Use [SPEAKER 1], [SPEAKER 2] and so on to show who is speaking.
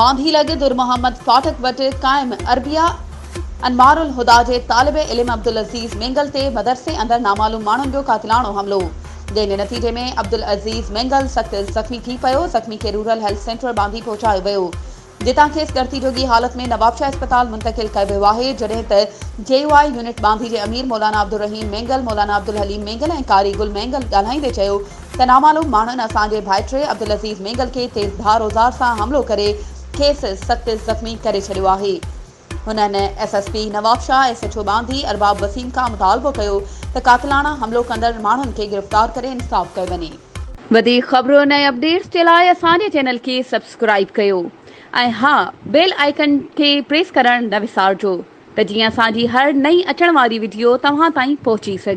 [SPEAKER 1] बांधी लॻ दुर मोहम्मद फाटक वटि क़ाइम अरबिया अनवारुल हुदा जे तालिब इल्म अब्दुल अज़ीज़ मेंगल ते मदरसे अंदर नामालूम माण्हुनि जो कातिलाणो हमलो, जंहिं नतीजे में अब्दुल अज़ीज़ मेंगल सख़्त ज़ख़्मी थी पियो। ज़ख़्मी खे रूरल हेल्थ सेंटर बांधी पहुचायो वियो, जितां खेसि ॻणती जोगी हालत में नवाबशाह अस्पताल मुंतक़िल कयो वियो आहे, जॾहिं त JUI यूनिट बांधी जे अमीर मौलाना अब्दुल रहीम मेंगल, मौलाना अब्दुल हलीम मेंगल ऐं कारी गुल मेंगल ॻाल्हाईंदे चयो त नामालूम माण्हुनि असांजे भाइटे अब्दुल अज़ीज़ मेंगल खे तेज़ धार औज़ार सां हमलो करे खेसि सख़्त ज़ख़्मी करे छॾियो आहे। हुननि SSP नवाबशाह SHO बांधी अरबाब वसीम खां मुतालबो कयो त कातिलाना हमलो कंदड़ माण्हुनि खे गिरफ़्तार करे इंसाफ़ कयो वञे। वधीक ख़बरूं ऐं अपडेट्स जे लाइ असांजे चैनल खे सब्सक्राइब कयो ऐं हा, बेल आइकन खे प्रेस करणु न विसारिजो त जीअं असांजी हर नई अचण वारी वीडियो तव्हां ताईं पहुची सघे।